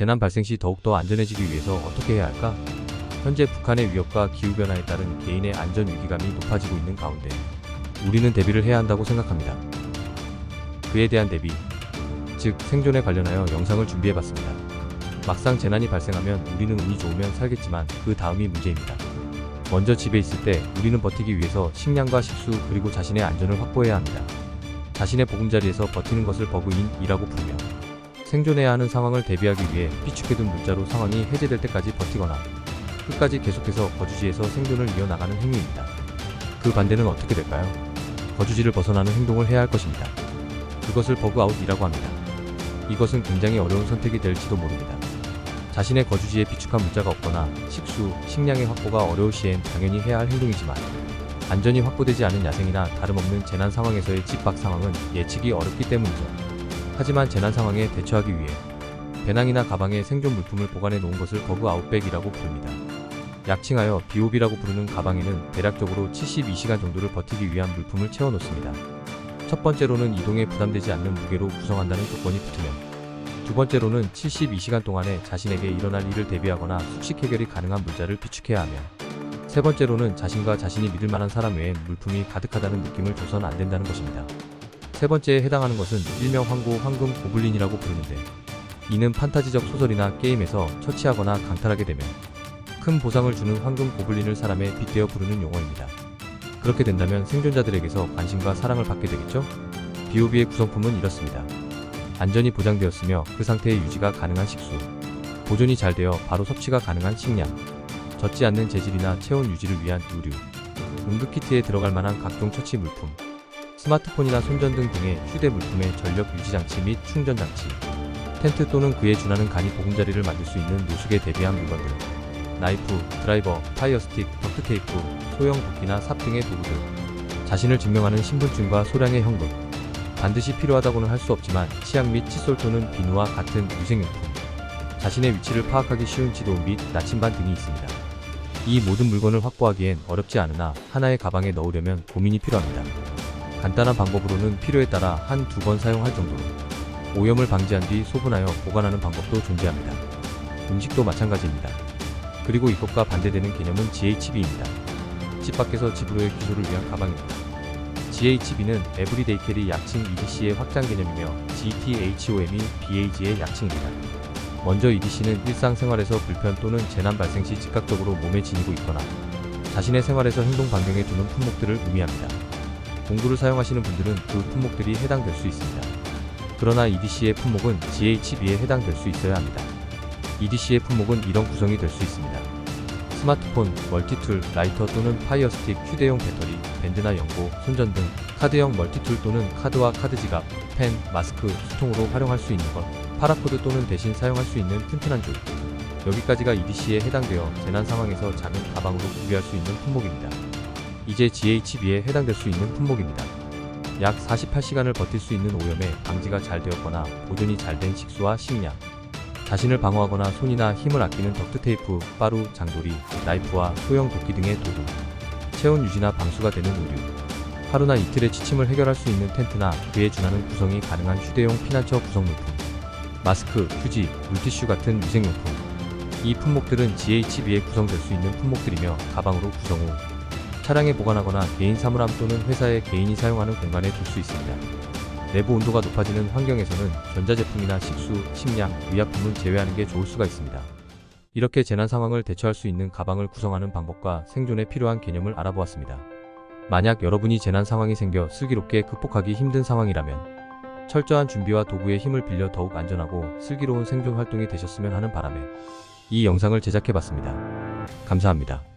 재난 발생 시 더욱더 안전해지기 위해서 어떻게 해야 할까? 현재 북한의 위협과 기후변화에 따른 개인의 안전 위기감이 높아지고 있는 가운데 우리는 대비를 해야 한다고 생각합니다. 그에 대한 대비, 즉 생존에 관련하여 영상을 준비해봤습니다. 막상 재난이 발생하면 우리는 운이 좋으면 살겠지만 그 다음이 문제입니다. 먼저 집에 있을 때 우리는 버티기 위해서 식량과 식수 그리고 자신의 안전을 확보해야 합니다. 자신의 보금자리에서 버티는 것을 버그인이라고 부르며 생존해야 하는 상황을 대비하기 위해 비축해둔 물자로 상황이 해제될 때까지 버티거나 끝까지 계속해서 거주지에서 생존을 이어나가는 행위입니다. 그 반대는 어떻게 될까요? 거주지를 벗어나는 행동을 해야 할 것입니다. 그것을 버그아웃이라고 합니다. 이것은 굉장히 어려운 선택이 될지도 모릅니다. 자신의 거주지에 비축한 물자가 없거나 식수, 식량의 확보가 어려울 시엔 당연히 해야 할 행동이지만 안전이 확보되지 않은 야생이나 다름없는 재난 상황에서의 집 밖 상황은 예측이 어렵기 때문이죠. 하지만 재난 상황에 대처하기 위해 배낭이나 가방에 생존 물품을 보관해 놓은 것을 버그아웃백이라고 부릅니다. 약칭하여 BOB라고 부르는 가방에는 대략적으로 72시간 정도를 버티기 위한 물품을 채워 놓습니다. 첫 번째로는 이동에 부담되지 않는 무게로 구성한다는 조건이 붙으면, 두 번째로는 72시간 동안에 자신에게 일어날 일을 대비하거나 숙식 해결이 가능한 물자를 비축해야 하며, 세 번째로는 자신과 자신이 믿을 만한 사람 외엔 물품이 가득하다는 느낌을 줘선 안 된다는 것입니다. 세 번째에 해당하는 것은 일명 황금 고블린이라고 부르는데, 이는 판타지적 소설이나 게임에서 처치하거나 강탈하게 되면 큰 보상을 주는 황금 고블린을 사람에 빗대어 부르는 용어입니다. 그렇게 된다면 생존자들에게서 관심과 사랑을 받게 되겠죠? BOB의 구성품은 이렇습니다. 안전이 보장되었으며 그 상태의 유지가 가능한 식수, 보존이 잘 되어 바로 섭취가 가능한 식량, 젖지 않는 재질이나 체온 유지를 위한 의류, 응급키트에 들어갈 만한 각종 처치 물품, 스마트폰이나 손전등 등의 휴대 물품의 전력 유지장치 및 충전장치, 텐트 또는 그에 준하는 간이 보금자리를 만들 수 있는 노숙에 대비한 물건들, 나이프, 드라이버, 파이어스틱, 덕트테이프, 소형 도끼나 삽 등의 도구들, 자신을 증명하는 신분증과 소량의 현금, 반드시 필요하다고는 할 수 없지만 치약 및 칫솔 또는 비누와 같은 위생용품, 자신의 위치를 파악하기 쉬운 지도 및 나침반 등이 있습니다. 이 모든 물건을 확보하기엔 어렵지 않으나 하나의 가방에 넣으려면 고민이 필요합니다. 간단한 방법으로는 필요에 따라 한두 번 사용할 정도로 오염을 방지한 뒤 소분하여 보관하는 방법도 존재합니다. 음식도 마찬가지입니다. 그리고 이것과 반대되는 개념은 GHB입니다. 집 밖에서 집으로의 기소를 위한 가방입니다. GHB는 에브리데이 캐리 약칭 EDC의 확장 개념이며 GTHOM이 BAG의 약칭입니다. 먼저 EDC는 일상생활에서 불편 또는 재난 발생 시 즉각적으로 몸에 지니고 있거나 자신의 생활에서 행동 반경에 두는 품목들을 의미합니다. 공구를 사용하시는 분들은 그 품목들이 해당될 수 있습니다. 그러나 EDC의 품목은 GHB에 해당될 수 있어야 합니다. EDC의 품목은 이런 구성이 될 수 있습니다. 스마트폰, 멀티툴, 라이터 또는 파이어스틱, 휴대용 배터리, 밴드나 연고, 손전등, 카드형 멀티툴 또는 카드와 카드 지갑, 펜, 마스크, 수통으로 활용할 수 있는 것, 파라코드 또는 대신 사용할 수 있는 튼튼한 줄. 여기까지가 EDC에 해당되어 재난 상황에서 작은 가방으로 구비할 수 있는 품목입니다. 이제 GHB에 해당될 수 있는 품목입니다. 약 48시간을 버틸 수 있는 오염에 방지가 잘 되었거나 보존이 잘 된 식수와 식량, 자신을 방어하거나 손이나 힘을 아끼는 덕트테이프, 빠루, 장도리, 나이프와 소형 도끼 등의 도구, 체온 유지나 방수가 되는 의류, 하루나 이틀의 취침을 해결할 수 있는 텐트나 그에 준하는 구성이 가능한 휴대용 피난처 구성물품, 마스크, 휴지, 물티슈 같은 위생용품. 이 품목들은 GHB에 구성될 수 있는 품목들이며 가방으로 구성 후 차량에 보관하거나 개인 사물함 또는 회사의 개인이 사용하는 공간에 둘 수 있습니다. 내부 온도가 높아지는 환경에서는 전자제품이나 식수, 식량, 의약품은 제외하는 게 좋을 수가 있습니다. 이렇게 재난 상황을 대처할 수 있는 가방을 구성하는 방법과 생존에 필요한 개념을 알아보았습니다. 만약 여러분이 재난 상황이 생겨 슬기롭게 극복하기 힘든 상황이라면 철저한 준비와 도구의 힘을 빌려 더욱 안전하고 슬기로운 생존 활동이 되셨으면 하는 바람에 이 영상을 제작해봤습니다. 감사합니다.